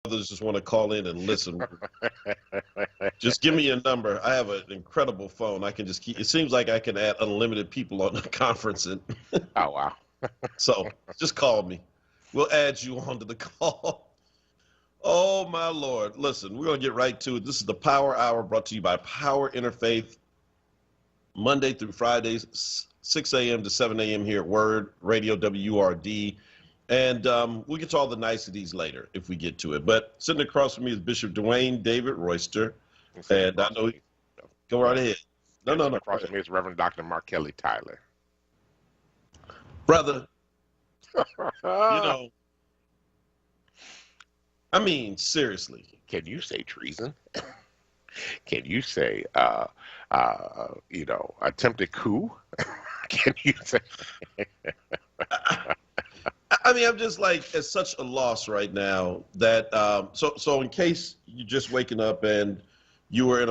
brothers just want to call in and listen. Just give me a number. I have an incredible phone. I can just keep. It seems like I can add unlimited people on the conference, and Oh, wow. so just call me. We'll add you onto the call. Oh my Lord! Listen, we're gonna get right to it. This is the Power Hour, brought to you by Power Interfaith, Monday through Fridays, 6 a.m. to 7 a.m. here at WURD Radio WURD. And we'll get to all the niceties later if we get to it. But sitting across from me is Bishop Dwayne David Royster. And I know, go right ahead. No. Across from me is Reverend Dr. Mark Kelly Tyler. Brother, I mean, seriously. Can you say treason? Can you say, attempted coup? Can you say? I mean, I'm just like at such a loss right now that so in case you're just waking up and you're in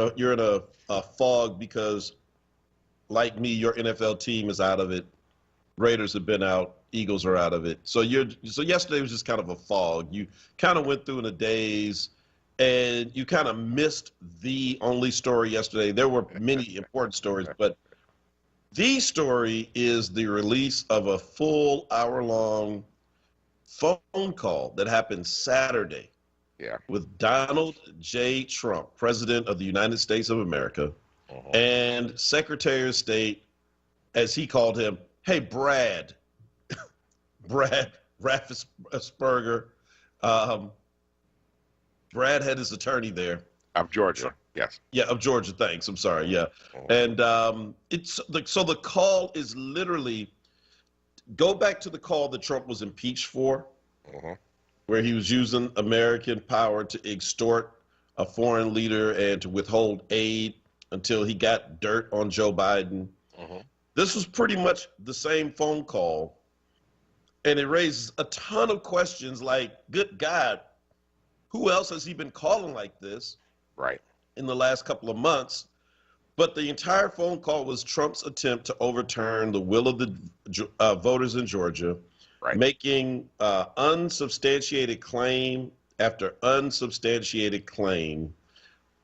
a fog because, like me, your NFL team is out of it. Raiders have been out. Eagles are out of it. So yesterday was just kind of a fog. You kind of went through in a daze, and you kind of missed the only story yesterday. There were many important stories, but the story is the release of a full hour-long phone call that happened Saturday with Donald J. Trump, President of the United States of America, and Secretary of State, as he called him, hey, Brad Raffensperger. Brad had his attorney there. Of Georgia, yes. Yeah, of Georgia, thanks. I'm sorry, yeah. And so the call is literally, go back to the call that Trump was impeached for, where he was using American power to extort a foreign leader and to withhold aid until he got dirt on Joe Biden. This was pretty much the same phone call. And it raises a ton of questions like, good God, who else has he been calling like this in the last couple of months? But the entire phone call was Trump's attempt to overturn the will of the voters in Georgia, making unsubstantiated claim after unsubstantiated claim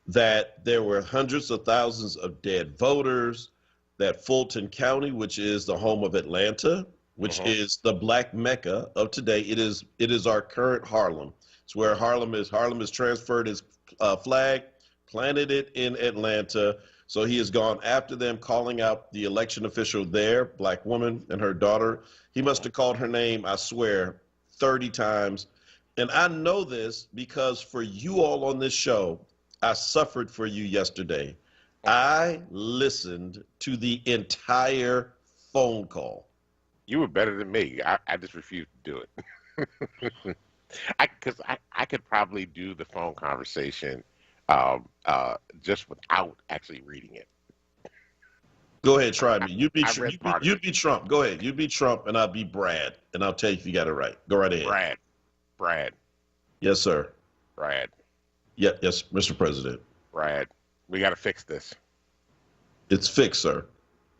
that there were hundreds of thousands of dead voters, that Fulton County, which is the home of Atlanta, which is the black Mecca of today. It is our current Harlem. It's where Harlem has transferred his flag, planted it in Atlanta. So he has gone after them, calling out the election official there, black woman and her daughter. He must have called her name, I swear, 30 times. And I know this because for you all on this show, I suffered for you yesterday. I listened to the entire phone call. You were better than me. I just refused to do it. Because I could probably do the phone conversation just without actually reading it. Go ahead, try me. You be Trump. Go ahead. You be Trump, and I'll be Brad, and I'll tell you if you got it right. Go right ahead. Brad. Yes, sir. Brad. Yes, Mr. President. Brad, we got to fix this. It's fixed, sir.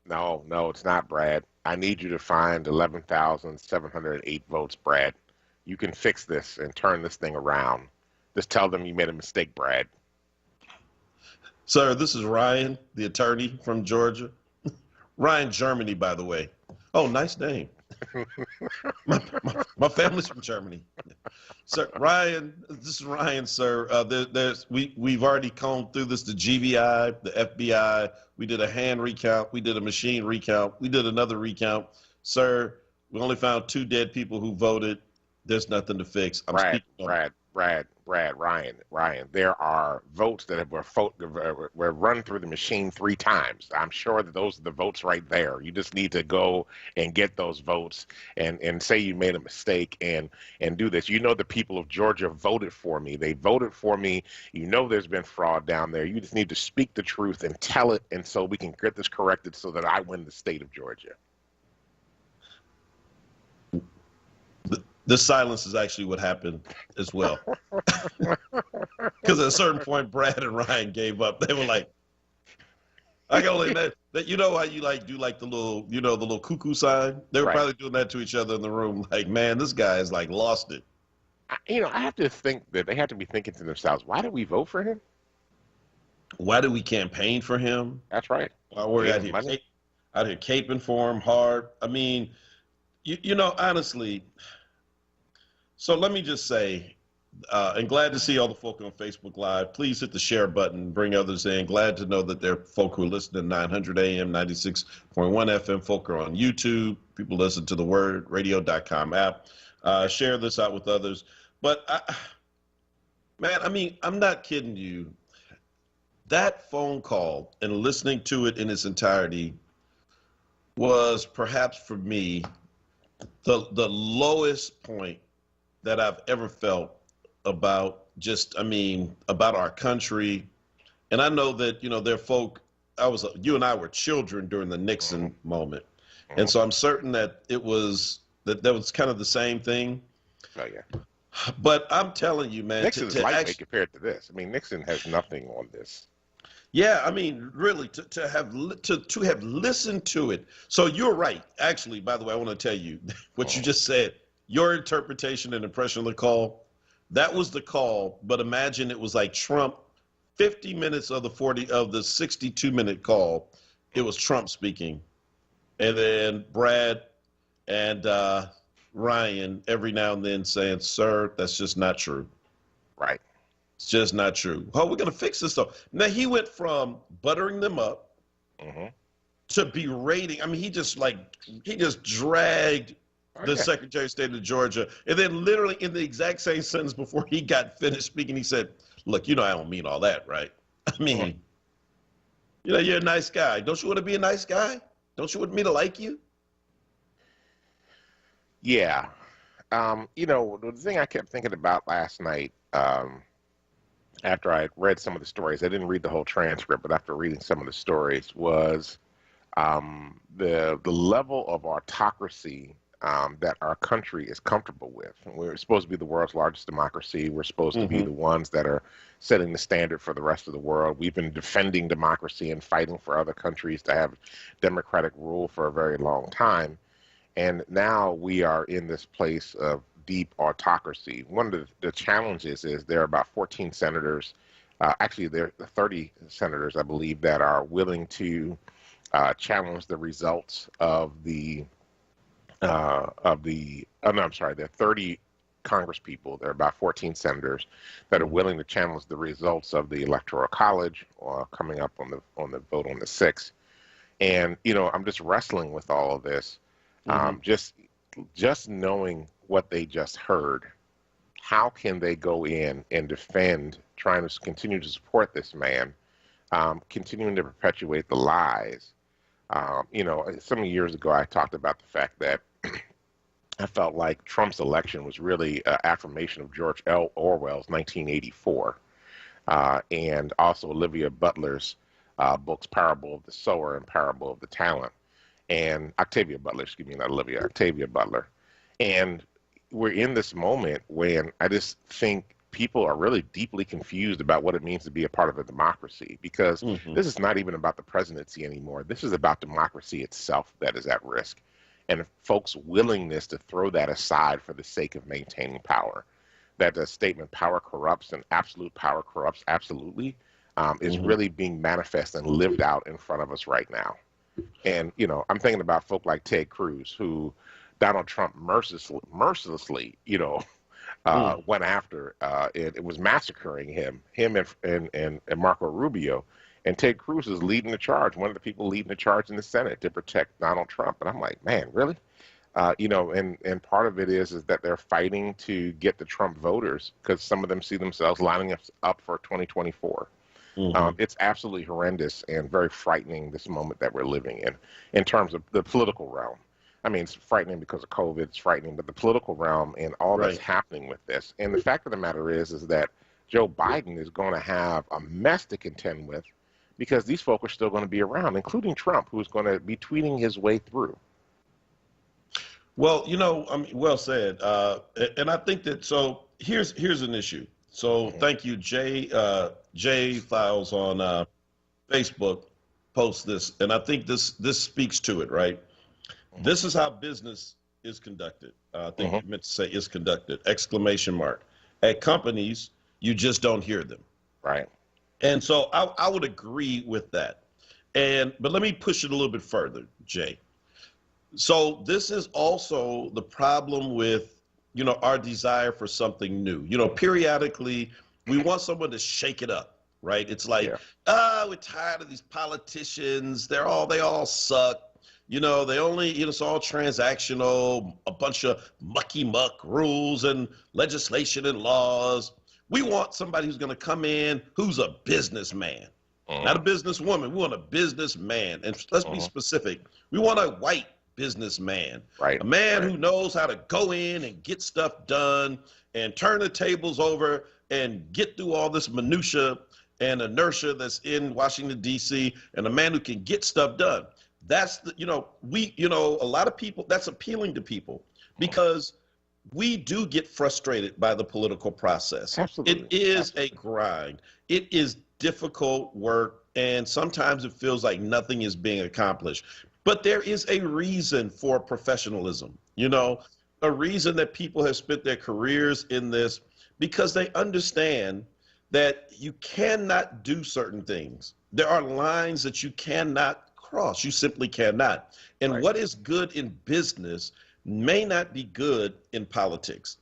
No, it's not, Brad. I need you to find 11,708 votes, Brad. You can fix this and turn this thing around. Just tell them you made a mistake, Brad. Sir, this is Ryan, the attorney from Georgia. Ryan Germany, by the way. Oh, nice name. my family's from Germany. Sir, Ryan, this is Ryan, sir. We've already combed through this, the GVI, the FBI. We did a hand recount. We did a machine recount. We did another recount. Sir, we only found 2 dead people who voted. There's nothing to fix. Ryan, there are votes that were run through the machine 3 times. I'm sure that those are the votes right there. You just need to go and get those votes and say you made a mistake and do this. You know the people of Georgia voted for me. They voted for me. You know there's been fraud down there. You just need to speak the truth and tell it, and so we can get this corrected so that I win the state of Georgia. This silence is actually what happened as well. Because at a certain point, Brad and Ryan gave up. They were like, I can only that you know how you do the little cuckoo sign? They were probably doing that to each other in the room. Like, man, this guy is like lost it. I have to think that they have to be thinking to themselves, why did we vote for him? Why do we campaign for him? That's right. While we're Gave him money. out here caping for him hard. I mean, honestly, so let me just say, and glad to see all the folk on Facebook Live. Please hit the share button, bring others in. Glad to know that there are folk who listen to 900 AM, 96.1 FM. Folk are on YouTube. People listen to the WURD, app. Share this out with others. But, man, I mean, I'm not kidding you. That phone call and listening to it in its entirety was perhaps for me the lowest point that I've ever felt about about our country. And I know that, there are folk, you and I were children during the Nixon moment. And so I'm certain that that was kind of the same thing. Oh, yeah. But I'm telling you, man, Nixon's lightweight compared to this. I mean, Nixon has nothing on this. Yeah, I mean, really, to have listened to it. So you're right. Actually, by the way, I want to tell you what you just said. Your interpretation and impression of the call, that was the call. But imagine it was like Trump, 50 minutes of the 62-minute call, it was Trump speaking, and then Brad and Ryan every now and then saying, "Sir, that's just not true." Right. It's just not true. Oh, we're going to fix this, though. Now, he went from buttering them up to berating. I mean, he just dragged the Secretary of State of Georgia. And then literally in the exact same sentence before he got finished speaking, he said, "Look, I don't mean all that, right? I mean, you're a nice guy. Don't you want to be a nice guy? Don't you want me to like you?" Yeah. The thing I kept thinking about last night, after I read some of the stories, I didn't read the whole transcript, but after reading some of the stories, was the level of autocracy that our country is comfortable with. We're supposed to be the world's largest democracy. We're supposed to be the ones that are setting the standard for the rest of the world. We've been defending democracy and fighting for other countries to have democratic rule for a very long time. And now we are in this place of deep autocracy. One of the challenges is there are about 14 senators, actually there are 30 senators, I believe, that are willing to challenge the results of there are 30 Congress people. There are about 14 senators that are willing to challenge the results of the Electoral College coming up on the vote on the 6th. And, I'm just wrestling with all of this. Just knowing what they just heard, how can they go in and defend, trying to continue to support this man, continuing to perpetuate the lies? Some years ago, I talked about the fact that I felt like Trump's election was really an affirmation of George L. Orwell's 1984, and also Olivia Butler's books, Parable of the Sower and Parable of the Talent. And Octavia Butler. And we're in this moment when I just think people are really deeply confused about what it means to be a part of a democracy, because this is not even about the presidency anymore. This is about democracy itself that is at risk. And folks' willingness to throw that aside for the sake of maintaining power. That the statement, power corrupts and absolute power corrupts absolutely, is really being manifest and lived out in front of us right now. And, I'm thinking about folk like Ted Cruz, who Donald Trump mercilessly, went after. It was massacring him and Marco Rubio. And Ted Cruz is leading the charge, one of the people leading the charge in the Senate to protect Donald Trump. And I'm like, man, really? And part of it is that they're fighting to get the Trump voters, because some of them see themselves lining up for 2024. It's absolutely horrendous and very frightening, this moment that we're living in terms of the political realm. I mean, it's frightening because of COVID, it's frightening, but the political realm and all that's happening with this. And the fact of the matter is that Joe Biden is going to have a mess to contend with, because these folk are still going to be around, including Trump, who's going to be tweeting his way through. Well, well said. And I think that, so here's an issue. So thank you, Jay Files on Facebook posts this, and I think this speaks to it, right? This is how business is conducted. I think you meant to say is conducted, exclamation mark. At companies, you just don't hear them. Right. And so I would agree with that. But let me push it a little bit further, Jay. So this is also the problem with, our desire for something new. Periodically, we want someone to shake it up, right? It's like, we're tired of these politicians. They all suck. They only, it's all transactional, a bunch of mucky muck rules and legislation and laws. We want somebody who's going to come in who's a businessman, not a businesswoman. We want a businessman. And let's be specific. We want a white businessman, right? A man who knows how to go in and get stuff done and turn the tables over and get through all this minutia and inertia that's in Washington, D.C., and a man who can get stuff done. That's a lot of people, that's appealing to people because we do get frustrated by the political process. Absolutely. It is a grind. It is difficult work, and sometimes it feels like nothing is being accomplished. But there is a reason for professionalism, a reason that people have spent their careers in this because they understand that you cannot do certain things. There are lines that you cannot cross. You simply cannot. And what is good in business may not be good in politics.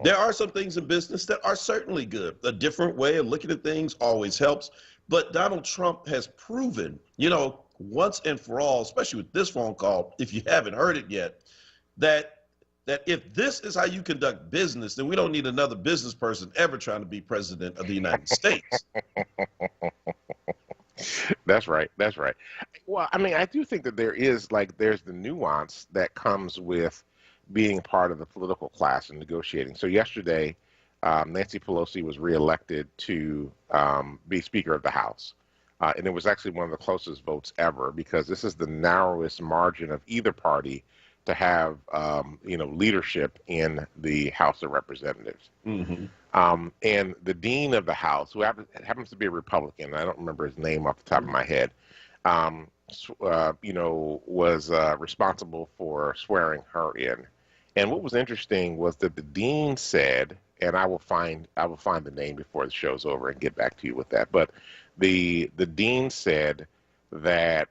There are some things in business that are certainly good. A different way of looking at things always helps. But Donald Trump has proven, once and for all, especially with this phone call, if you haven't heard it yet, that if this is how you conduct business, then we don't need another business person ever trying to be president of the United States. That's right. That's right. Well, I mean, I do think that there's the nuance that comes with being part of the political class and negotiating. So yesterday, Nancy Pelosi was reelected to be Speaker of the House. And it was actually one of the closest votes ever because this is the narrowest margin of either party to have, leadership in the House of Representatives. And the dean of the House, who happens to be a Republican, I don't remember his name off the top of my head, was responsible for swearing her in. And what was interesting was that the dean said, and I will find the name before the show's over and get back to you with that. But the dean said that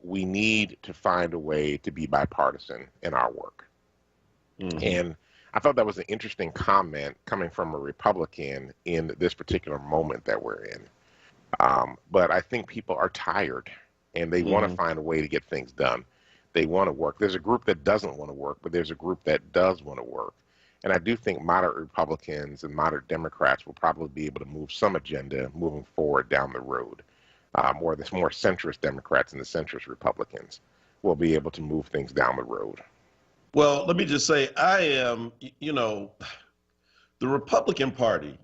we need to find a way to be bipartisan in our work. And I thought that was an interesting comment coming from a Republican in this particular moment that we're in. But I think people are tired and they want to find a way to get things done. They want to work. There's a group that doesn't want to work, but there's a group that does want to work. And I do think moderate Republicans and moderate Democrats will probably be able to move some agenda moving forward down the road. Or the more centrist Democrats and the centrist Republicans will be able to move things down the road. Well, let me just say, I am, the Republican Party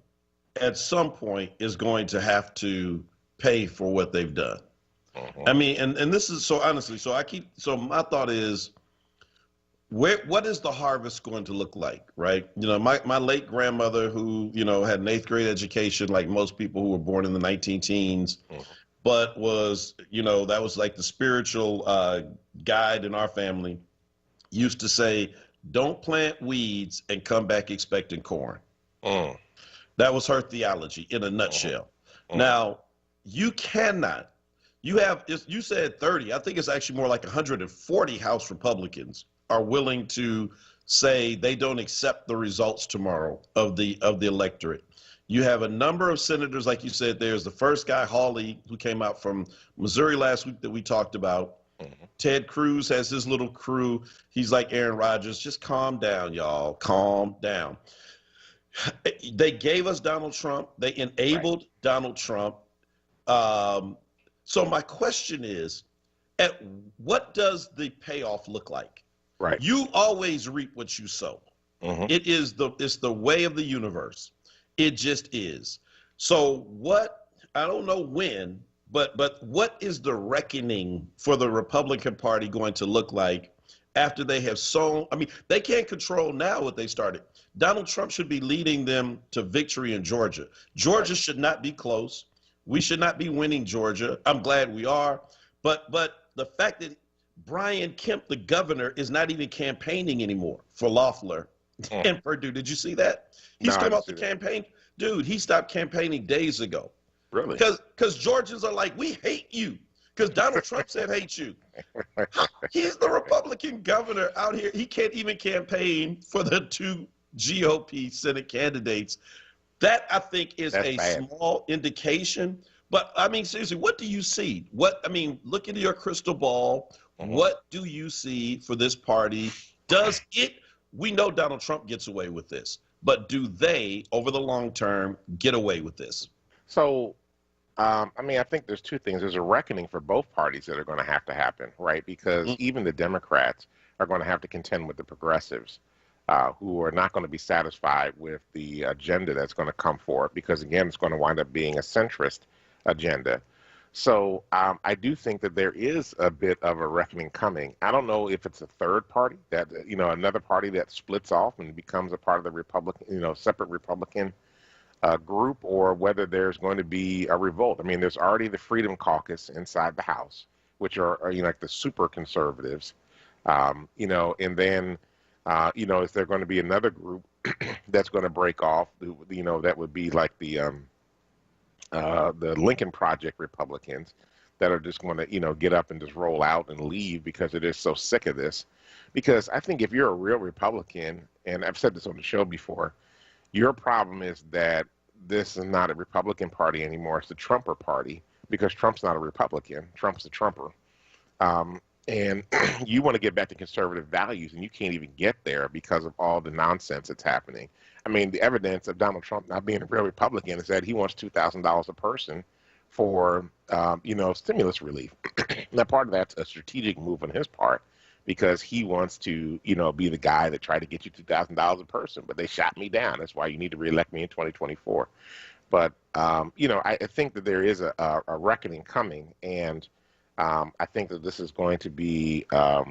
at some point is going to have to pay for what they've done. I mean, and this is so honestly, so my thought is, what is the harvest going to look like, right? My late grandmother who, had an 8th grade education like most people who were born in the 19-teens, but was, that was like the spiritual guide in our family, used to say, don't plant weeds and come back expecting corn. That was her theology in a nutshell. Now, you cannot, you said 30, I think it's actually more like 140 House Republicans are willing to say they don't accept the results tomorrow of the electorate. You have a number of senators, like you said, there's the first guy, Hawley, who came out from Missouri last week that we talked about. Ted Cruz has his little crew. He's like Aaron Rodgers. Just calm down, y'all. Calm down. They gave us Donald Trump. They enabled Donald Trump. So my question is, what does the payoff look like? Right. You always reap what you sow. It's the way of the universe. It just is. So I don't know when, but what is the reckoning for the Republican Party going to look like after they have sown? I mean, they can't control now what they started. Donald Trump should be leading them to victory in Georgia. Georgia should not be close. We should not be winning Georgia. I'm glad we are. But the fact that Brian Kemp, the governor, is not even campaigning anymore for Loeffler and Perdue. Did you see that? He's No, I come didn't off see the that. campaign. Dude, he stopped campaigning days ago. Really? Because Georgians are like, we hate you. Because Donald Trump said hate you. He's the Republican governor out here. He can't even campaign for the two GOP Senate candidates. That, I think, is That's a bad. small indication. But, I mean, seriously, what do you see? Look into your crystal ball. What do you see for this party? We know Donald Trump gets away with this, but do they, over the long term, get away with this? So, I mean, I think there's two things. There's a reckoning for both parties that are going to happen, right? Because even the Democrats are going to have to contend with the progressives who are not going to be satisfied with the agenda that's going to come forward because, again, it's going to wind up being a centrist agenda. So I do think that there is a bit of a reckoning coming. I don't know if it's a third party, that another party that splits off and becomes a part of the Republican, separate Republican group, or whether there's going to be a revolt. I mean, there's already the Freedom Caucus inside the House, which are like the super conservatives, and then is there going to be another group that's going to break off? That would be like the Lincoln Project Republicans that are just going to, get up and just roll out and leave because they're so sick of this. Because I think if you're a real Republican, and I've said this on the show before, your problem is that this is not a Republican Party anymore. It's the Trumper Party, because Trump's not a Republican. Trump's a Trumper. And you want to get back to conservative values, and you can't even get there because of all the nonsense that's happening. I mean, the evidence of Donald Trump not being a real Republican is that he wants $2,000 a person for, stimulus relief. Now, part of that's a strategic move on his part because he wants to, be the guy that tried to get you $2,000 a person, but they shot me down. That's why you need to reelect me in 2024. But, I think that there is a reckoning coming, and I think that this is going to be a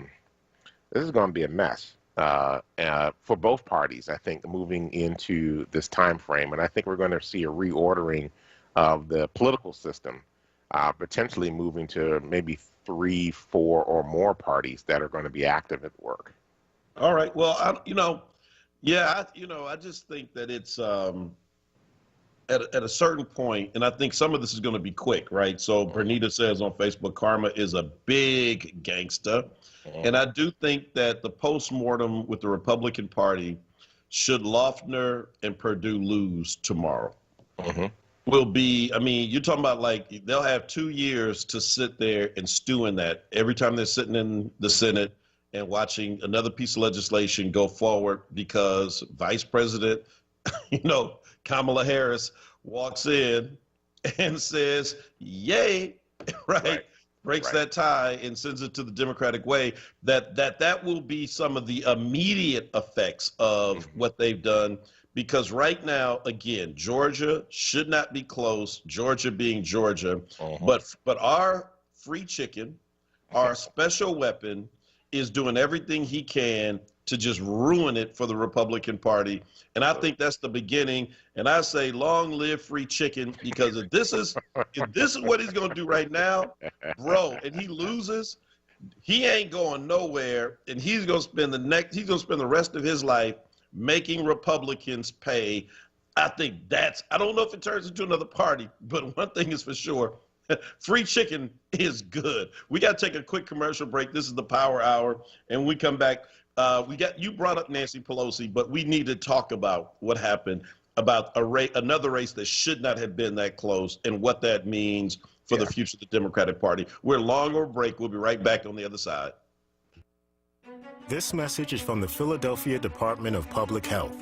mess. For both parties, I think, moving into this time frame. And I think we're going to see a reordering of the political system, potentially moving to maybe 3, 4, or more parties that are going to be active at work. All right. Well, I just think that it's at a certain point, and I think some of this is going to be quick, right? So Bernita says on Facebook, karma is a big gangster. And I do think that the postmortem with the Republican Party, should Loeffler and Perdue lose tomorrow, will be, you're talking about like they'll have 2 years to sit there and stew in that every time they're sitting in the Senate and watching another piece of legislation go forward because Vice President, Kamala Harris walks in and says, yay, right? Breaks that tie and sends it to the Democratic way, that will be some of the immediate effects of what they've done. Because right now, again, Georgia should not be close, Georgia being Georgia, but our free chicken, our special weapon, is doing everything he can to just ruin it for the Republican Party. And I think that's the beginning. And I say, long live free chicken, because if this is what he's going to do right now, bro, and he loses, he ain't going nowhere. And he's going to spend the rest of his life making Republicans pay. I don't know if it turns into another party, but one thing is for sure, free chicken is good. We got to take a quick commercial break. This is the Power Hour. And when we come back, you brought up Nancy Pelosi, but we need to talk about what happened about another race that should not have been that close and what that means for the future of the Democratic Party. We're long over break. We'll be right back on the other side. This message is from the Philadelphia Department of Public Health.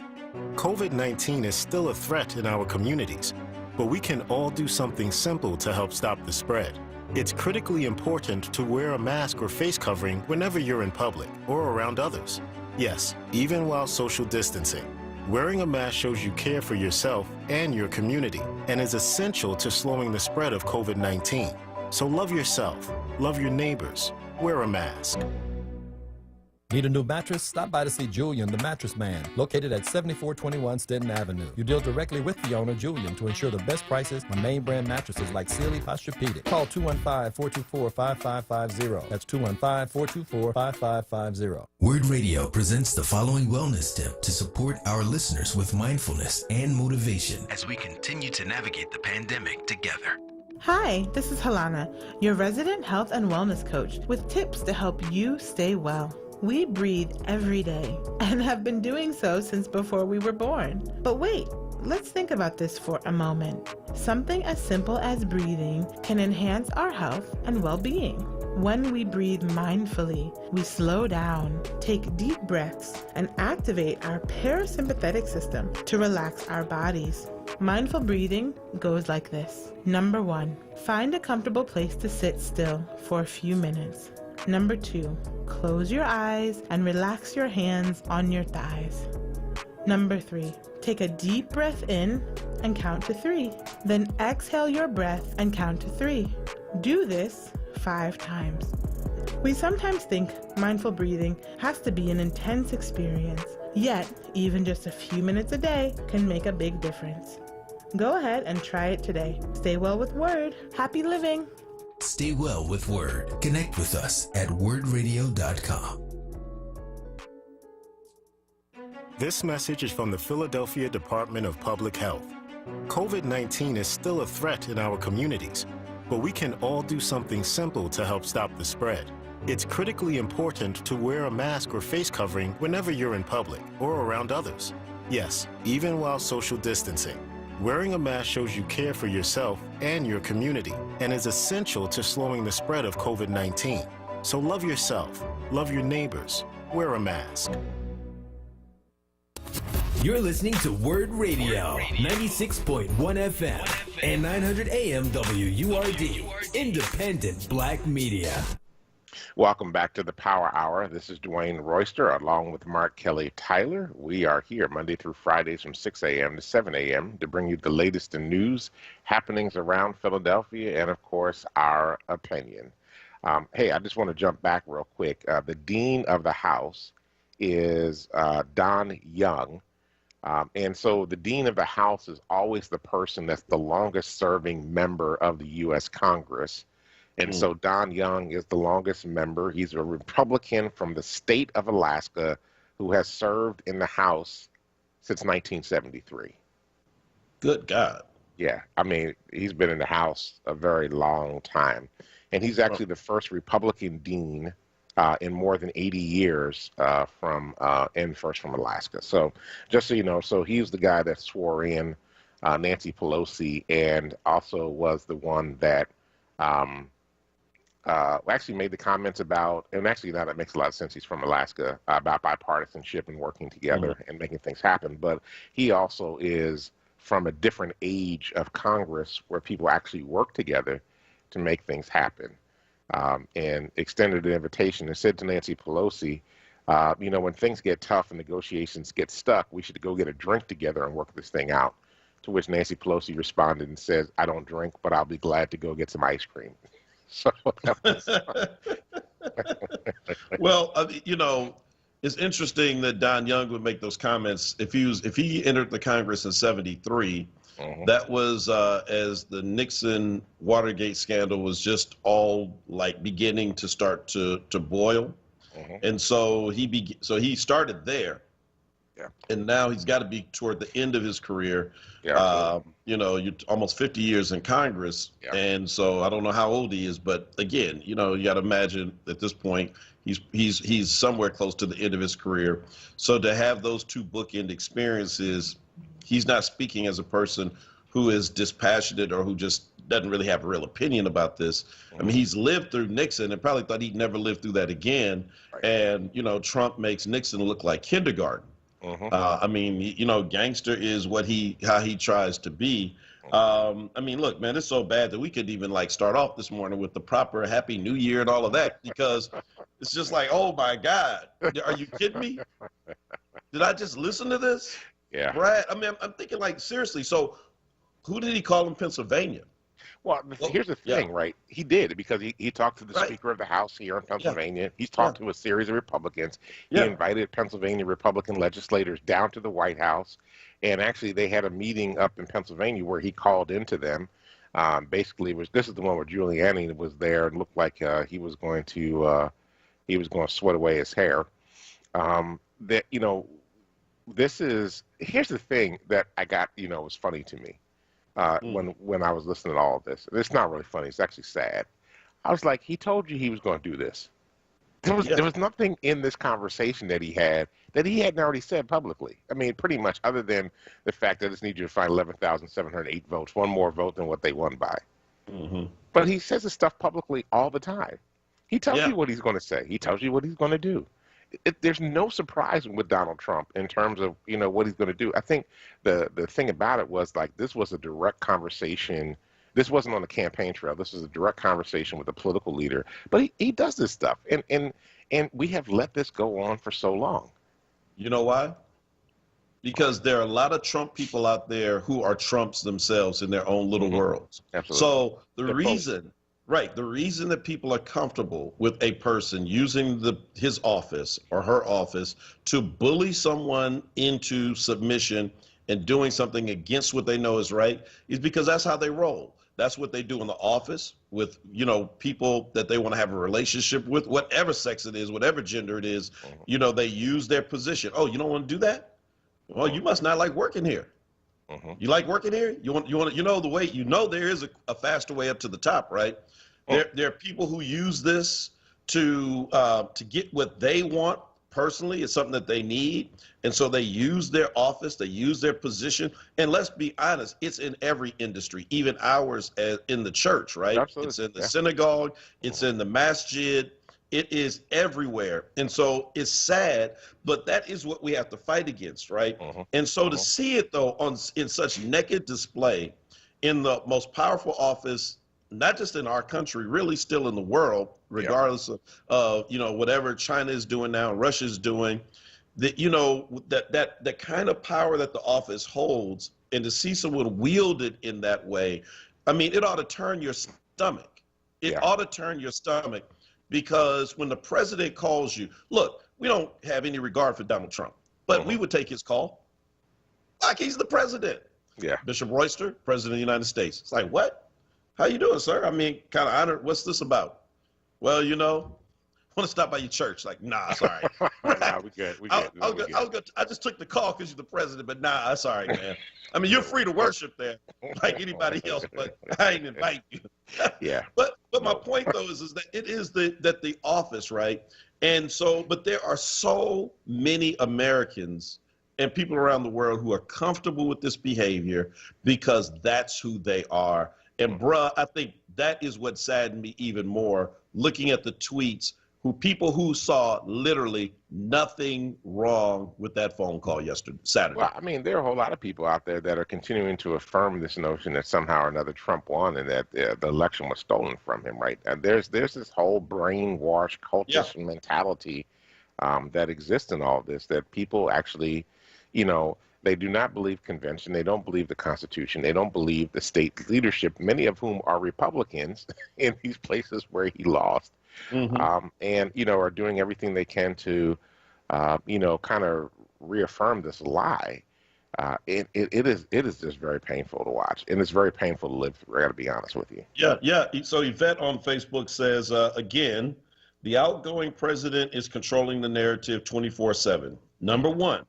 COVID-19 is still a threat in our communities, but we can all do something simple to help stop the spread. It's critically important to wear a mask or face covering whenever you're in public or around others. Yes, even while social distancing. Wearing a mask shows you care for yourself and your community and is essential to slowing the spread of COVID-19. So love yourself, love your neighbors, wear a mask. Need a new mattress? Stop by to see Julian, the mattress man, located at 7421 Stenton Avenue. You deal directly with the owner, Julian, to ensure the best prices on name brand mattresses like Sealy Posturepedic. Call 215-424-5550. That's 215-424-5550. WURD Radio presents the following wellness tip to support our listeners with mindfulness and motivation as we continue to navigate the pandemic together. Hi, this is Halana, your resident health and wellness coach with tips to help you stay well. We breathe every day and have been doing so since before we were born. But wait, let's think about this for a moment. Something as simple as breathing can enhance our health and well-being. When we breathe mindfully, we slow down, take deep breaths, and activate our parasympathetic system to relax our bodies. Mindful breathing goes like this. Number 1, find a comfortable place to sit still for a few minutes. Number 2, close your eyes and relax your hands on your thighs. Number 3, take a deep breath in and count to 3. Then exhale your breath and count to 3. Do this 5 times. We sometimes think mindful breathing has to be an intense experience, yet even just a few minutes a day can make a big difference. Go ahead and try it today. Stay well with WURD. Happy living. Stay well with WURD. Connect with us at wordradio.com. This message is from the Philadelphia Department of Public Health. COVID-19 is still a threat in our communities, but we can all do something simple to help stop the spread. It's critically important to wear a mask or face covering whenever you're in public or around others. Yes, even while social distancing. Wearing a mask shows you care for yourself and your community and is essential to slowing the spread of COVID-19. So love yourself, love your neighbors, wear a mask. You're listening to WURD Radio, 96.1 FM and 900 AM WURD, independent black media. Welcome back to the Power Hour. This is Dwayne Royster along with Mark Kelly Tyler. We are here Monday through Fridays from 6 a.m. to 7 a.m. to bring you the latest in news, happenings around Philadelphia, and, of course, our opinion. Hey, I just want to jump back real quick. The Dean of the House is Don Young. And so the Dean of the House is always the person that's the longest serving member of the U.S. Congress. And so Don Young is the longest member. He's a Republican from the state of Alaska who has served in the House since 1973. Good God. Yeah, I mean, he's been in the House a very long time. And he's actually the first Republican dean in more than 80 years from Alaska. So just so you know, so he's the guy that swore in Nancy Pelosi and also was the one that actually made the comments about, and actually now that makes a lot of sense, he's from Alaska, about bipartisanship and working together and making things happen. But he also is from a different age of Congress where people actually work together to make things happen, and extended an invitation and said to Nancy Pelosi, you know, when things get tough and negotiations get stuck, we should go get a drink together and work this thing out. To which Nancy Pelosi responded and says, I don't drink, but I'll be glad to go get some ice cream. So that was well, you know, it's interesting that Don Young would make those comments. If he entered the Congress in '73, that was as the Nixon Watergate scandal was just all like beginning to start to boil, and so he started there. Yeah. And now he's got to be toward the end of his career. Yeah, you know, you're almost 50 years in Congress. Yeah. And so I don't know how old he is, but again, you know, you got to imagine at this point, he's somewhere close to the end of his career. So to have those two bookend experiences, he's not speaking as a person who is dispassionate or who just doesn't really have a real opinion about this. I mean, he's lived through Nixon and probably thought he'd never live through that again. Right. And, you know, Trump makes Nixon look like kindergarten. I mean, you know, gangster is how he tries to be. I mean, look, man, it's so bad that we could even like start off this morning with the proper Happy New Year and all of that, because it's just like, oh my God, are you kidding me? Did I just listen to this? Yeah. Brad, I mean, I'm thinking like, seriously, so who did he call in Pennsylvania? Well, here's the thing, right? He did, because he talked to the Right. Speaker of the House here in Pennsylvania. Yeah. He's talked to a series of Republicans. He Yeah. invited Pennsylvania Republican legislators down to the White House. And actually, they had a meeting up in Pennsylvania where he called into them. Basically, this is the one where Giuliani was there and looked like he was going to sweat away his hair. That, you know, here's the thing that I got, you know, was funny to me. When I was listening to all of this. It's not really funny. It's actually sad. I was like, he told you he was going to do this. There was nothing in this conversation that he hadn't already said publicly. I mean, pretty much, other than the fact that I just need you to find 11,708 votes, one more vote than what they won by. Mm-hmm. But he says this stuff publicly all the time. He tells you what he's going to say. He tells you what he's going to do. There's no surprise with Donald Trump in terms of, you know, what he's going to do. I think the thing about it was, like, this was a direct conversation. This wasn't on the campaign trail. This was a direct conversation with a political leader. But he does this stuff, and we have let this go on for so long. You know why? Because there are a lot of Trump people out there who are Trumps themselves in their own little worlds. Absolutely. So the reason that people are comfortable with a person using his office or her office to bully someone into submission and doing something against what they know is right is because that's how they roll. That's what they do in the office with, you know, people that they want to have a relationship with, whatever sex it is, whatever gender it is. You know, they use their position. Oh, you don't want to do that? Well, you must not like working here. You like working here? You want, you know, the way, you know, there is a faster way up to the top, right? There are people who use this to get what they want personally. It's something that they need. And so they use their office, they use their position. And let's be honest, it's in every industry, even ours in the church, right? Absolutely. It's in the synagogue, it's in the masjid, it is everywhere. And so it's sad, but that is what we have to fight against, right? And so to see it, though, in such naked display in the most powerful office, not just in our country, really still in the world, regardless of you know, whatever China is doing now, Russia's doing, that, you know, that kind of power that the office holds, and to see someone wield it in that way, I mean, it ought to turn your stomach. It ought to turn your stomach, because when the president calls you, look, we don't have any regard for Donald Trump, but we would take his call. Like, he's the president. Bishop Royster, president of the United States. It's like, what? How you doing, sir? I mean, kind of honored. What's this about? Well, you know, I want to stop by your church. Like, nah, sorry. Nah, we good. I just took the call because you're the president, but nah, sorry, man. I mean, you're free to worship there like anybody else, but I ain't invite you. But my point, though, is that it is that the office, right? And so, but there are so many Americans and people around the world who are comfortable with this behavior because that's who they are. And bruh, I think that is what saddened me even more, looking at the tweets, people who saw literally nothing wrong with that phone call Saturday. Well, I mean, there are a whole lot of people out there that are continuing to affirm this notion that somehow or another Trump won and that the election was stolen from him, right? And there's this whole brainwashed cultist mentality that exists in all this, that people actually, you know, they do not believe convention. They don't believe the Constitution. They don't believe the state leadership, many of whom are Republicans in these places where he lost. And, you know, are doing everything they can to, you know, kind of reaffirm this lie. It is just very painful to watch, and it's very painful to live through. I got to be honest with you. Yeah. So Yvette on Facebook says, again, the outgoing president is controlling the narrative 24/7. Number one,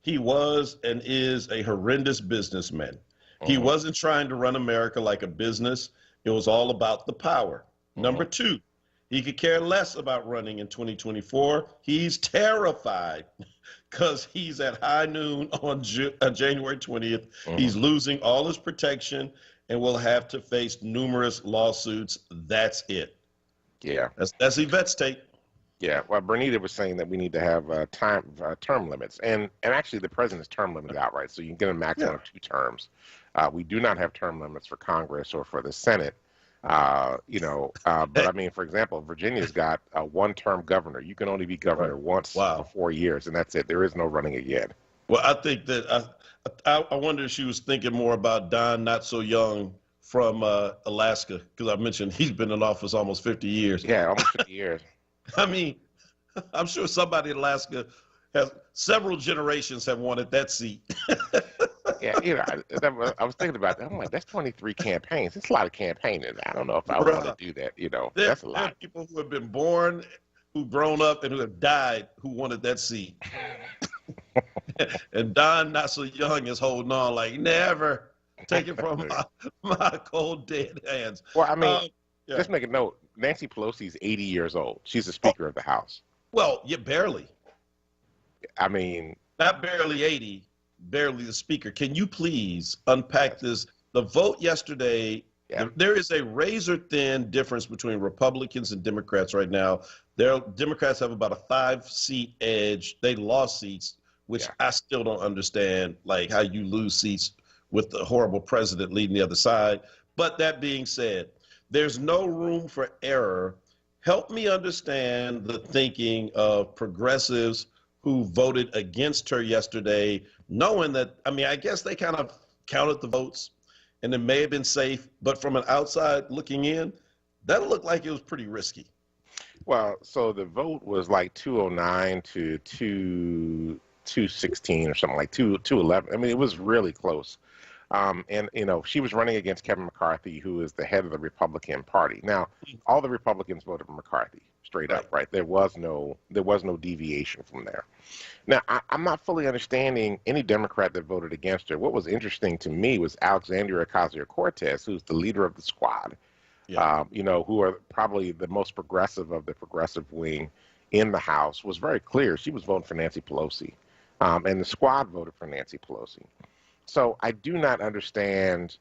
he was and is a horrendous businessman. He wasn't trying to run America like a business. It was all about the power. Number two, he could care less about running in 2024. He's terrified because he's at high noon on January 20th. He's losing all his protection and will have to face numerous lawsuits. That's it. Yeah. That's Yvette's take. Yeah, well, Bernita was saying that we need to have term limits, and actually the president's term limited outright, so you can get a maximum of 2 terms. We do not have term limits for Congress or for the Senate, you know. But I mean, for example, Virginia's got a 1-term governor. You can only be governor once for 4 years, and that's it. There is no running again. Well, I think that I wonder if she was thinking more about Don Not So Young from Alaska, because I mentioned he's been in office almost 50 years. Yeah, almost 50 years. I mean, I'm sure somebody in Alaska has several generations have wanted that seat. Yeah, I was thinking about that. I'm like, that's 23 campaigns. It's a lot of campaigning. I don't know if I would want to do that. That's a lot. There are people who have been born, who've grown up, and who have died who wanted that seat. And Don, not so young, is holding on like, never take it from my cold, dead hands. Well, I mean, just make a note. Nancy Pelosi is 80 years old. She's the Speaker of the House. Well, yeah, barely. I mean, not barely 80, barely the Speaker. Can you please unpack this? The vote yesterday, there is a razor-thin difference between Republicans and Democrats right now. Democrats have about a 5-seat edge. They lost seats, which I still don't understand, like how you lose seats with the horrible president leading the other side. But that being said, there's no room for error. Help me understand the thinking of progressives who voted against her yesterday, knowing that, I mean, I guess they kind of counted the votes and it may have been safe, but from an outside looking in, that looked like it was pretty risky. Well, so the vote was like 209 to 216 or something, like 211. I mean, it was really close. And, she was running against Kevin McCarthy, who is the head of the Republican Party. Now, all the Republicans voted for McCarthy, straight up, right? There was no deviation from there. Now, I'm not fully understanding any Democrat that voted against her. What was interesting to me was Alexandria Ocasio-Cortez, who's the leader of the squad, who are probably the most progressive of the progressive wing in the House, was very clear. She was voting for Nancy Pelosi, and the squad voted for Nancy Pelosi. So I do not understand,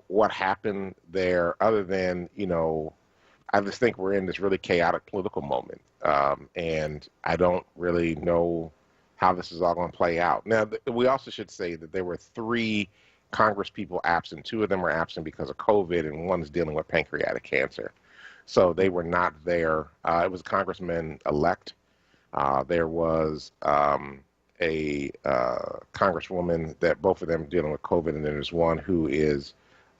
what happened there other than, I just think we're in this really chaotic political moment. And I don't really know how this is all going to play out. Now, we also should say that there were 3 Congress people absent. 2 of them were absent because of COVID, and one is dealing with pancreatic cancer. So they were not there. It was Congressman-elect. There was a congresswoman that both of them dealing with COVID, and then there's one who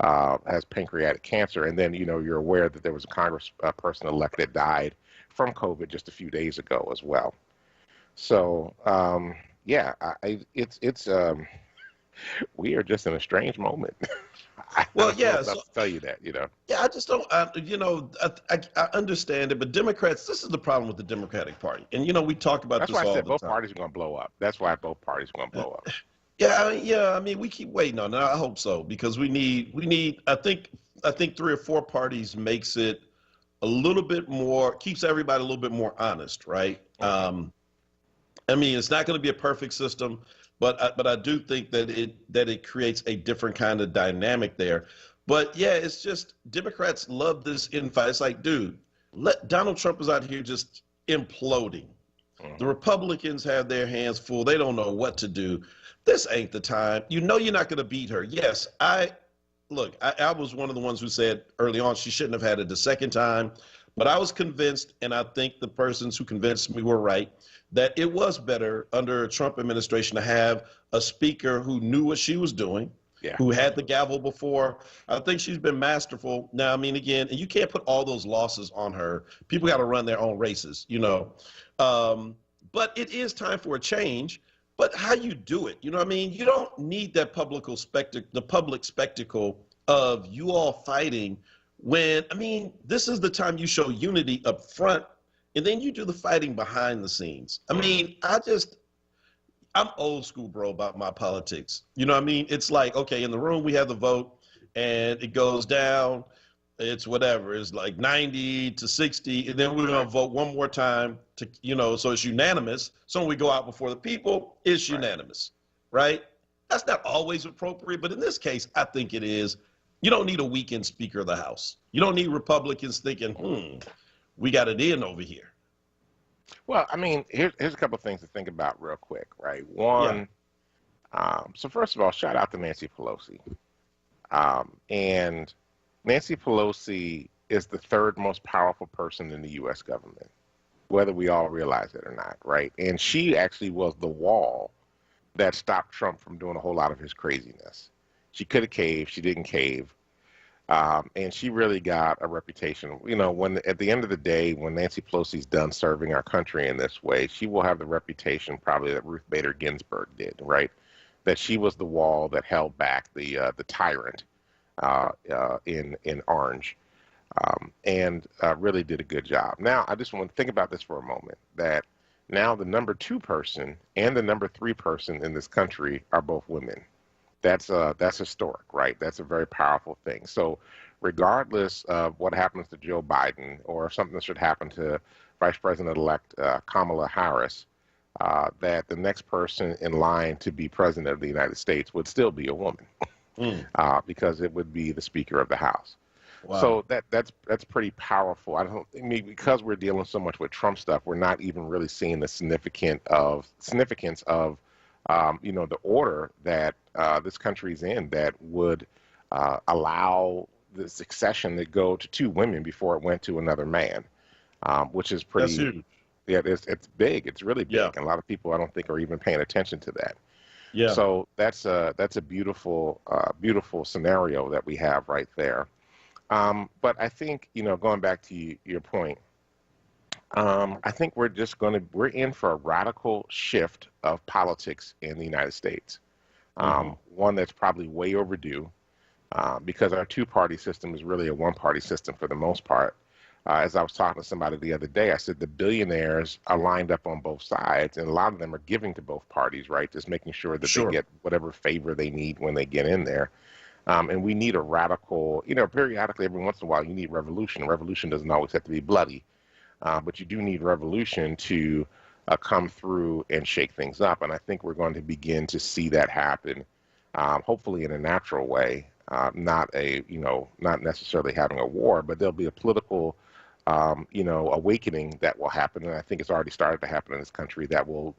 has pancreatic cancer. And then, you're aware that there was a congressperson elect that died from COVID just a few days ago as well. So, we are just in a strange moment. I tell you that, Yeah, I just don't, I understand it, but Democrats, this is the problem with the Democratic Party. And, we talk about this all the time. That's why I said both parties are going to blow up. That's why both parties are going to blow up. I mean, we keep waiting on it. I hope so, because we need, I think 3 or 4 parties makes it a little bit more, keeps everybody a little bit more honest, right? I mean, it's not going to be a perfect system, but I do think that it creates a different kind of dynamic there. But yeah, it's just Democrats love this infight. It's like, dude, Donald Trump is out here just imploding. The Republicans have their hands full. They don't know what to do. This ain't the time. You're not going to beat her. Yes, I was one of the ones who said early on she shouldn't have had it the second time, but I was convinced, and I think the persons who convinced me were right, that it was better under a Trump administration to have a speaker who knew what she was doing, who had the gavel before. I think she's been masterful. Now, I mean, again, and you can't put all those losses on her. People got to run their own races, But it is time for a change. But how you do it, what I mean? You don't need that public spectacle of you all fighting when, I mean, this is the time you show unity up front, and then you do the fighting behind the scenes. I mean, I'm old school, bro, about my politics. You know what I mean? It's like, okay, in the room we have the vote, and it goes down. It's whatever. It's like 90 to 60, and then we're going to vote one more time to, so it's unanimous. So when we go out before the people, it's unanimous, right? That's not always appropriate, but in this case, I think it is. You don't need a weekend Speaker of the House. You don't need Republicans thinking, we got it in over here. Well, I mean, here's a couple of things to think about real quick, right? One, so first of all, shout out to Nancy Pelosi. And Nancy Pelosi is the 3rd most powerful person in the U.S. government, whether we all realize it or not, right? And she actually was the wall that stopped Trump from doing a whole lot of his craziness. She could have caved. She didn't cave. And she really got a reputation. You know, when at the end of the day, when Nancy Pelosi's done serving our country in this way, she will have the reputation probably that Ruth Bader Ginsburg did, right? That she was the wall that held back the tyrant in orange, and really did a good job. Now, I just want to think about this for a moment, that now the number 2 person and the number 3 person in this country are both women. That's historic, right? That's a very powerful thing. So regardless of what happens to Joe Biden, or if something should happen to Vice President-elect Kamala Harris, that the next person in line to be president of the United States would still be a woman, because it would be the Speaker of the House. Wow. So that's pretty powerful. I mean, because we're dealing so much with Trump stuff, we're not even really seeing the significance of the order that this country's in, that would allow the succession to go to 2 women before it went to another man, which is pretty. That's huge. Yeah, it's big. It's really big. Yeah. And a lot of people, I don't think, are even paying attention to that. Yeah. So that's a beautiful scenario that we have right there. But I think, going back to your point, I think we're in for a radical shift of politics in the United States. One that's probably way overdue, because our 2-party system is really a 1-party system for the most part. As I was talking to somebody the other day, I said the billionaires are lined up on both sides, and a lot of them are giving to both parties, right? Just making sure that they get whatever favor they need when they get in there. And we need a radical, periodically, every once in a while, you need revolution. Revolution doesn't always have to be bloody. But you do need revolution to come through and shake things up. And I think we're going to begin to see that happen, hopefully in a natural way, not necessarily having a war, but there'll be a political, awakening that will happen. And I think it's already started to happen in this country, that will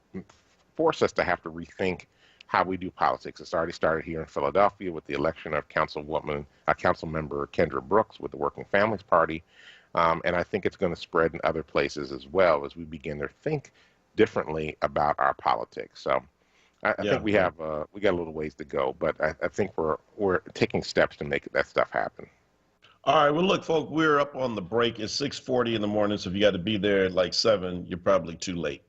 force us to have to rethink how we do politics. It's already started here in Philadelphia with the election of council member Kendra Brooks with the Working Families Party. And I think it's going to spread in other places as well, as we begin to think differently about our politics. So I think we got a little ways to go, but I think we're taking steps to make that stuff happen. All right. Well, look, folks, we're up on the break. It's 6:40 in the morning, so if you got to be there at like 7, you're probably too late.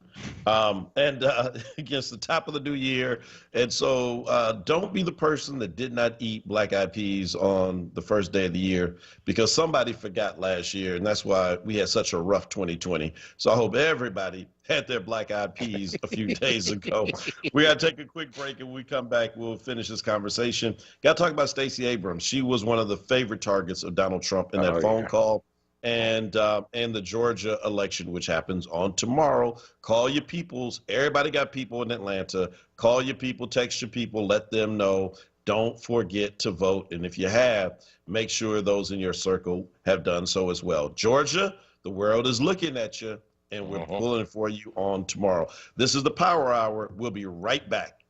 Against the top of the new year. And so don't be the person that did not eat black eyed peas on the first day of the year, because somebody forgot last year, and that's why we had such a rough 2020. So I hope everybody had their black eyed peas a few days ago. We got to take a quick break, and when we come back, we'll finish this conversation. Got to talk about Stacey Abrams. She was one of the favorite targets of Donald Trump in that phone call. And the Georgia election, which happens on tomorrow. Call your peoples. Everybody got people in Atlanta. Call your people, text your people, let them know. Don't forget to vote. And if you have, make sure those in your circle have done so as well. Georgia, the world is looking at you, and we're pulling for you on tomorrow. This is the Power Hour. We'll be right back.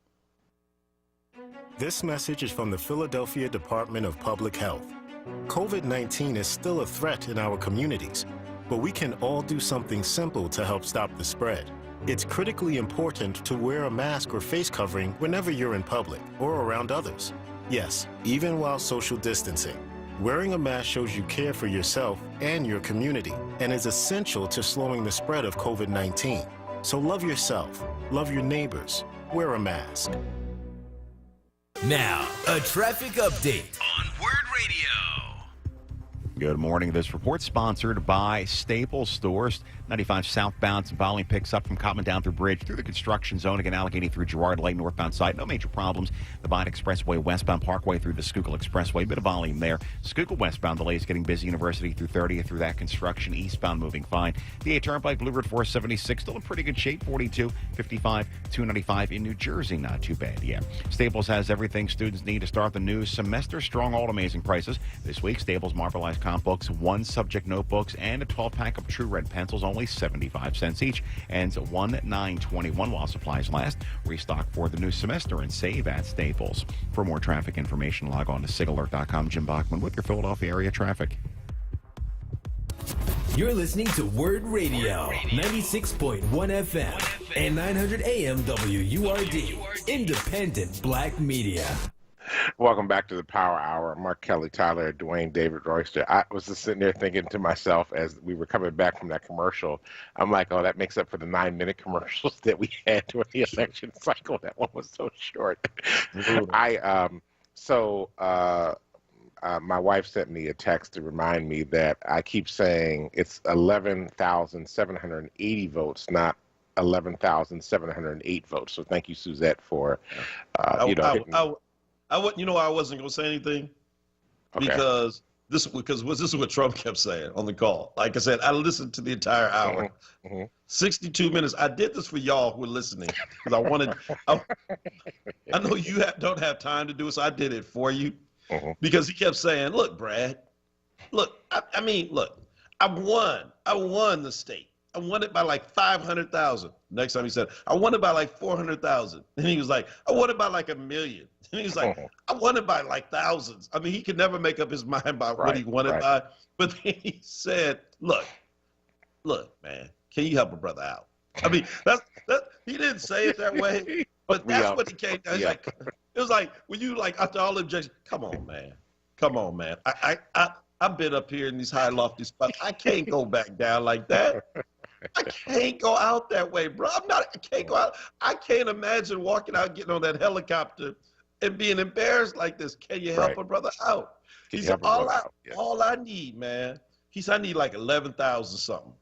This message is from the Philadelphia Department of Public Health. COVID-19 is still a threat in our communities, but we can all do something simple to help stop the spread. It's critically important to wear a mask or face covering whenever you're in public or around others. Yes, even while social distancing. Wearing a mask shows you care for yourself and your community and is essential to slowing the spread of COVID-19. So love yourself, love your neighbors, wear a mask. Now, a traffic update on WURD Radio. Good morning. This report sponsored by Staples Stores. 95 southbound, some volume picks up from Cottman down through Bridge through the construction zone, again Allegheny through Girard Lake northbound side. No major problems. The Vine Expressway westbound Parkway through the Schuylkill Expressway. Bit of volume there. Schuylkill westbound delays getting busy. University through 30th through that construction. Eastbound moving fine. The 8 Turnpike Blue Route 476 still in pretty good shape. 42, 55, 295 in New Jersey. Not too bad. Yeah. Staples has everything students need to start the new semester strong. All amazing prices. This week, Staples Marvelized comp books, 1 subject notebooks, and a 12-pack of True Red pencils, only 75 cents each, and $19.21 while supplies last. Restock for the new semester and save at Staples. For more traffic information, log on to sigalert.com. Jim Bachman with your Philadelphia area traffic. You're listening to WURD Radio, 96.1 FM and 900 AM WURD, independent black media. Welcome back to the Power Hour. Mark Kelly, Tyler, Dwayne, David Royster. I was just sitting there thinking to myself as we were coming back from that commercial, I'm like, oh, that makes up for the 9-minute commercials that we had during the election cycle. That one was so short. My wife sent me a text to remind me that I keep saying it's 11,780 votes, not 11,708 votes. So thank you, Suzette, for I wasn't going to say anything because this is what Trump kept saying on the call. Like I said, I listened to the entire hour, 62 minutes. I did this for y'all who are listening because I know you don't have time to do it, so I did it for you because he kept saying, "Look, Brad, look, I won the state. I won it by like 500,000. Next time he said, I won it by like 400,000. And he was like, I won it by like 1 million. And he's like, I won it by like thousands. I mean, he could never make up his mind about what he won it by. But then he said, look, man, can you help a brother out? I mean, he didn't say it that way, but that's what he came down. Like, it was like, when you like, after all the objections, come on, man. I've been up here in these high lofty spots. I can't go back down like that. I can't go out that way, bro. I can't go out. I can't imagine walking out, getting on that helicopter and being embarrassed like this. Can you help a brother out? He said, all I need, man. He said, I need like 11,000 something.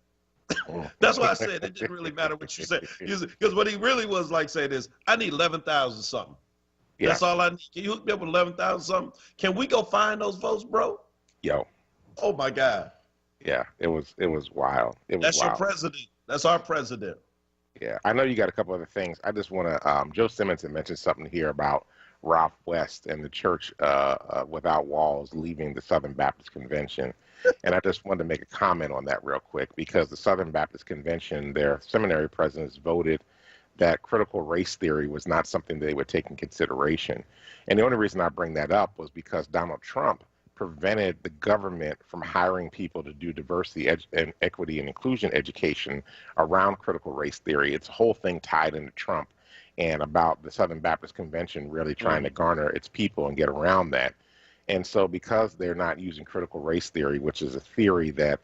That's why I said it didn't really matter what you said. Because what he really was like saying is, I need 11,000 something. Yeah. That's all I need. Can you hook me up with 11,000 something? Can we go find those votes, bro? Yo. Oh my God. Yeah, it was wild. That's your president. That's our president. Yeah, I know you got a couple other things. I just want to, Joe Simmons had mentioned something here about Ralph West and the Church Without Walls leaving the Southern Baptist Convention. And I just wanted to make a comment on that real quick because the Southern Baptist Convention, their seminary presidents voted that critical race theory was not something they would take in consideration. And the only reason I bring that up was because Donald Trump prevented the government from hiring people to do diversity and equity and inclusion education around critical race theory. It's a whole thing tied into Trump and about the Southern Baptist Convention really trying to garner its people and get around that. And so because they're not using critical race theory, which is a theory that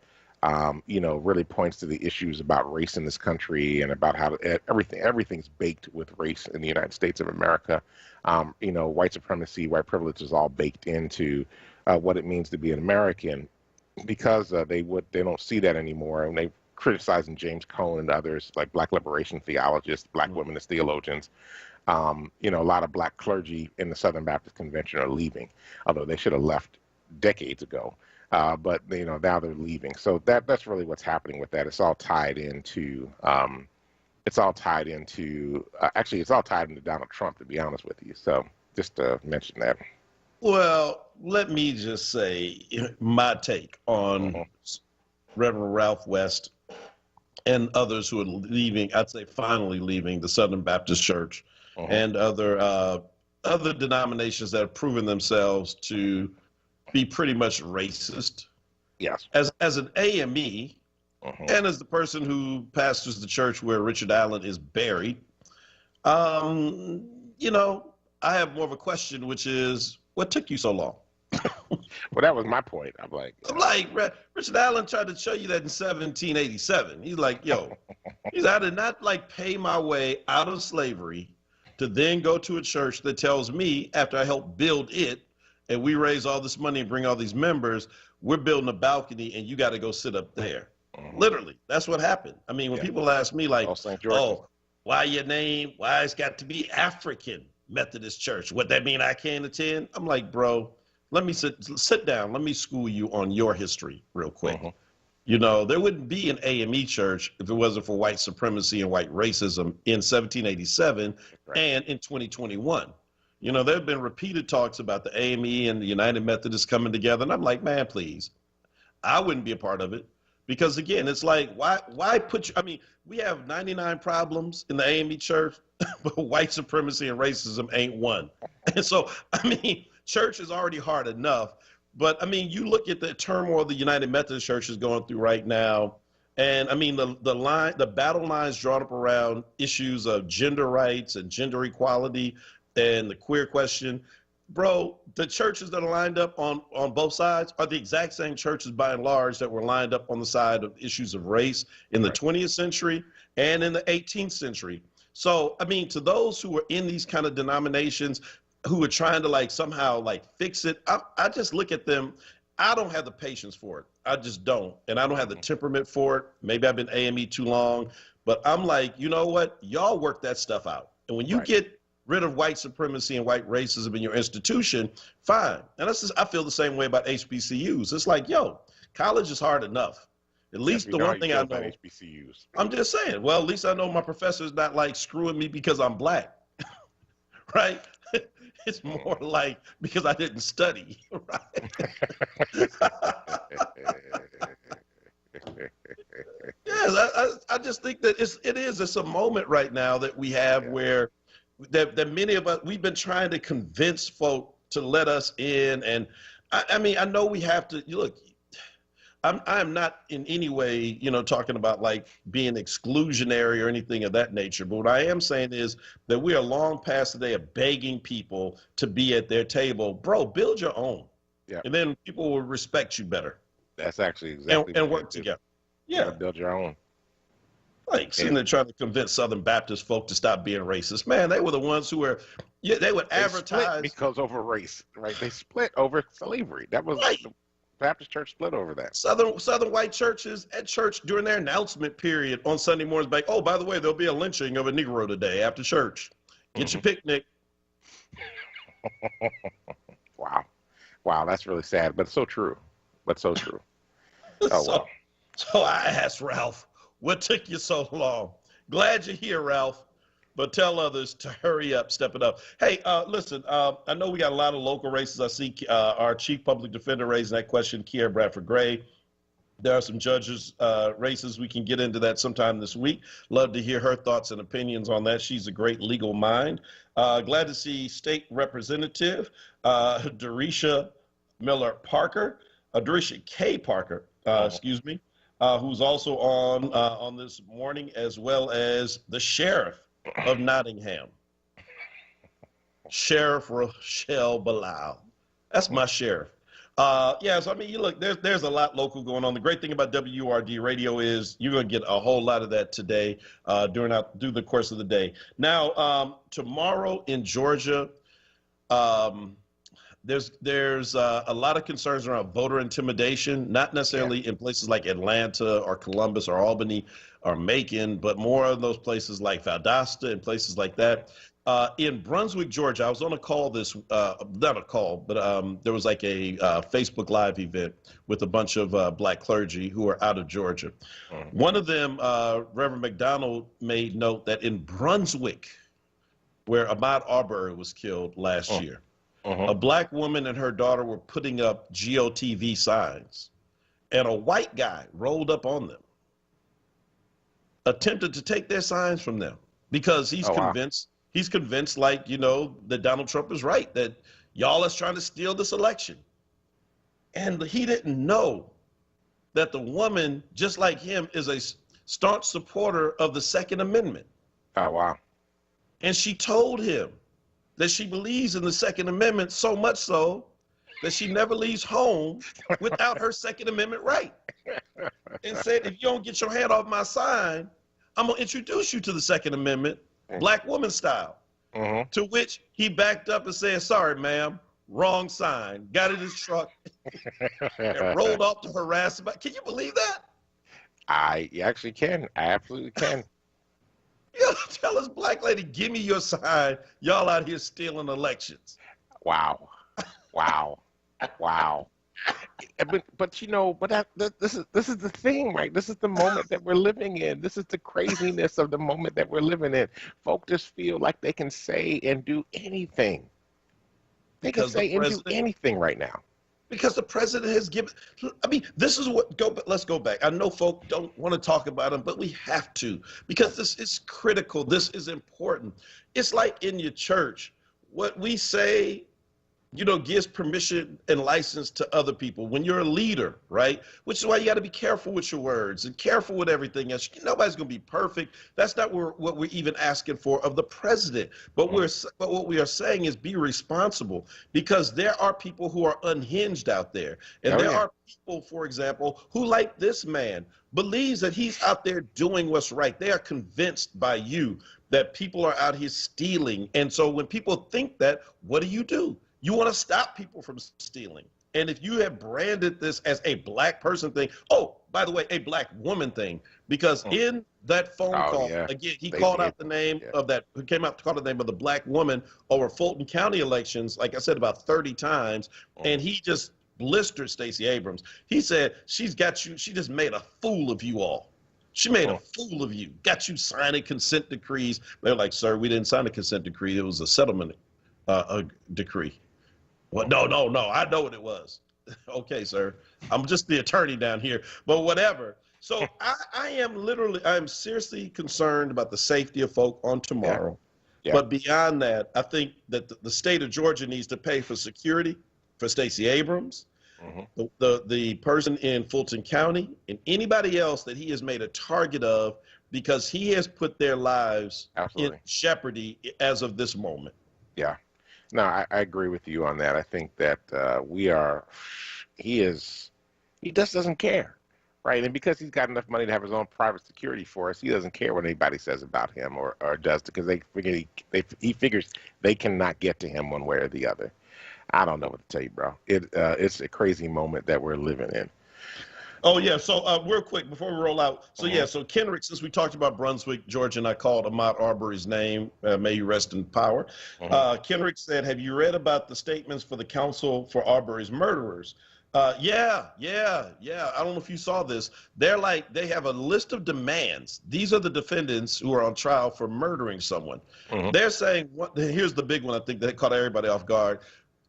really points to the issues about race in this country and about how everything's baked with race in the United States of America. White supremacy, white privilege is all baked into what it means to be an American, because they don't see that anymore, and they criticizing James Cone and others like Black liberation theologists, Black women as theologians. A lot of Black clergy in the Southern Baptist Convention are leaving, although they should have left decades ago. But now they're leaving. So that's really what's happening with that. It's all tied into actually it's all tied into Donald Trump, to be honest with you. So just to mention that. Well, let me just say my take on Reverend Ralph West and others who are leaving, I'd say finally leaving the Southern Baptist Church and other denominations that have proven themselves to be pretty much racist. Yes. As an AME and as the person who pastors the church where Richard Allen is buried, I have more of a question, which is, what took you so long? Well, that was my point. I'm like, Richard Allen tried to show you that in 1787. He's like, I did not pay my way out of slavery to then go to a church that tells me after I helped build it and we raise all this money and bring all these members, we're building a balcony and you got to go sit up there. Literally, that's what happened. I mean, when people ask me why your name, why it's got to be African Methodist Church, what that mean I can't attend? I'm like, bro, let me sit down. Let me school you on your history real quick. There wouldn't be an AME church if it wasn't for white supremacy and white racism in 1787 and in 2021. There have been repeated talks about the AME and the United Methodists coming together. And I'm like, man, please, I wouldn't be a part of it. Because again, it's like, why put you, we have 99 problems in the AME church, but white supremacy and racism ain't one. And so, church is already hard enough. But you look at the turmoil the United Methodist Church is going through right now. And the battle lines drawn up around issues of gender rights and gender equality and the queer question, bro, the churches that are lined up on both sides are the exact same churches by and large that were lined up on the side of issues of race in the 20th century and in the 18th century. So, I mean, to those who are in these kind of denominations who are trying to like somehow like fix it, I just look at them. I don't have the patience for it. I just don't. And I don't have the temperament for it. Maybe I've been AME too long, but I'm like, you know what? Y'all work that stuff out. And when you get rid of white supremacy and white racism in your institution, fine. And that's just, I feel the same way about HBCUs. It's like, yo, college is hard enough. At least the one thing I know about HBCUs. I'm just saying, well, at least I know my professor's not like screwing me because I'm black, right? It's more like because I didn't study, right? Yes, I just think that it's a moment right now that we have where that many of us, we've been trying to convince folk to let us in. And I mean, I know we have to, look, I'm not in any way, talking about like being exclusionary or anything of that nature. But what I am saying is that we are long past the day of begging people to be at their table. Bro, build your own. Yeah. And then people will respect you better. That's actually exactly and work together. Yeah. Build your own. Like, sitting there trying to convince Southern Baptist folk to stop being racist. Man, they were the ones who were, they would advertise. Split because over race, right? They split over slavery. That was right. The Baptist church split over that. Southern white churches at church during their announcement period on Sunday mornings, like, oh, by the way, there'll be a lynching of a Negro today after church. Get your picnic. Wow, that's really sad, but so true. So true. Oh, wow. So I asked Ralph, what took you so long? Glad you're here, Ralph, but tell others to hurry up, step it up. Hey, listen, I know we got a lot of local races. I see our chief public defender raising that question, Kiera Bradford Gray. There are some judges races. We can get into that sometime this week. Love to hear her thoughts and opinions on that. She's a great legal mind. Glad to see State Representative Darisha Miller Parker, Darisha K. Parker, excuse me, who's also on this morning, as well as the Sheriff of Nottingham, Sheriff Rochelle Bilal. That's my sheriff. Yeah, so I mean, you look, there's a lot local going on. The great thing about WURD radio is you're going to get a whole lot of that today through the course of the day. Now, tomorrow in Georgia, there's a lot of concerns around voter intimidation, not necessarily in places like Atlanta or Columbus or Albany or Macon, but more of those places like Valdosta and places like that. In Brunswick, Georgia, I was on a call not a call, but there was like a Facebook Live event with a bunch of black clergy who are out of Georgia. One of them, Reverend McDonald, made note that in Brunswick, where Ahmaud Arbery was killed last year, a black woman and her daughter were putting up GOTV signs, and a white guy rolled up on them, attempted to take their signs from them because he's convinced. Wow. He's convinced, like, that Donald Trump is right, that y'all is trying to steal this election. And he didn't know that the woman, just like him, is a staunch supporter of the Second Amendment. Oh, wow. And she told him that she believes in the Second Amendment so much so that she never leaves home without her Second Amendment right. And said, if you don't get your hand off my sign, I'm going to introduce you to the Second Amendment, black woman style. To which he backed up and said, sorry, ma'am, wrong sign. Got in his truck and rolled off to harass him. Can you believe that? I actually can. I absolutely can. You tell this black lady, give me your sign. Y'all out here stealing elections. Wow. But this is the thing, right? This is the moment that we're living in. This is the craziness of the moment that we're living in. Folk just feel like they can say and do anything. They can say and do anything right now. Because the president has given, I mean, this is let's go back. I know folk don't want to talk about him, but we have to, because this is critical. This is important. It's like in your church, what we say gives permission and license to other people. When you're a leader, right? Which is why you got to be careful with your words and careful with everything else. Nobody's going to be perfect. That's not what we're even asking for of the president. But what we are saying is be responsible, because there are people who are unhinged out there. And there are people, for example, who, like this man, believes that he's out there doing what's right. They are convinced by you that people are out here stealing. And so when people think that, what do? You want to stop people from stealing. And if you have branded this as a black person thing, oh, by the way, a black woman thing, because in that phone call, again, he called out the name of that, who came out to call the name of the black woman over Fulton County elections, like I said, about 30 times. And he just blistered Stacey Abrams. He said, she's got you, she just made a fool of you all. She made a fool of you, got you signing consent decrees. They're like, sir, we didn't sign a consent decree. It was a settlement decree. Well, no, I know what it was. Okay, sir. I'm just the attorney down here, but whatever. So I am seriously concerned about the safety of folk on tomorrow. Yeah. But beyond that, I think that the state of Georgia needs to pay for security for Stacey Abrams, the person in Fulton County, and anybody else that he has made a target of, because he has put their lives in jeopardy as of this moment. Yeah. No, I agree with you on that. I think that he just doesn't care, right? And because he's got enough money to have his own private security force, he doesn't care what anybody says about him or does, because he figures they cannot get to him one way or the other. I don't know what to tell you, bro. It's a crazy moment that we're living in. Oh, yeah. So real quick, before we roll out. So, so Kenrick, since we talked about Brunswick, Georgia, and I called Ahmaud Arbery's name, may he rest in power. Kenrick said, have you read about the statements for the counsel for Arbery's murderers? Yeah. I don't know if you saw this. They have a list of demands. These are the defendants who are on trial for murdering someone. They're saying, here's the big one, I think, that caught everybody off guard.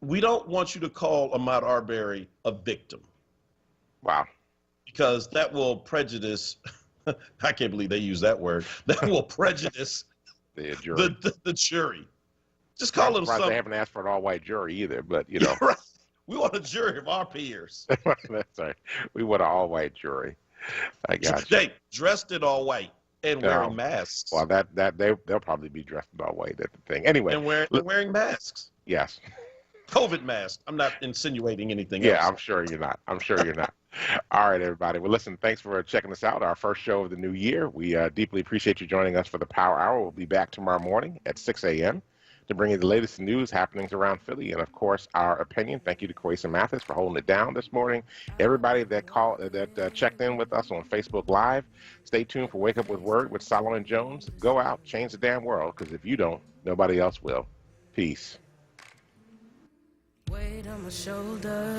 We don't want you to call Ahmaud Arbery a victim. Wow. Because that will prejudice, I can't believe they use that word, that will prejudice the jury. Just call them something. They haven't asked for an all-white jury either, but, you know. Right. We want a jury of our peers. That's right. We want an all-white jury. I got you. Dressed in all white and wearing masks. Well, they'll probably be dressed in all white. That's the thing. Anyway. And wearing masks. Yes. COVID mask. I'm not insinuating anything else. Yeah, I'm sure you're not. All right, everybody. Well, listen, thanks for checking us out. Our first show of the new year. We deeply appreciate you joining us for the Power Hour. We'll be back tomorrow morning at 6 a.m. to bring you the latest news happenings around Philly and, of course, our opinion. Thank you to Quaisa Mathis for holding it down this morning. Everybody that checked in with us on Facebook Live, stay tuned for Wake Up with Word with Solomon Jones. Go out, change the damn world, because if you don't, nobody else will. Peace. Weight on my shoulder.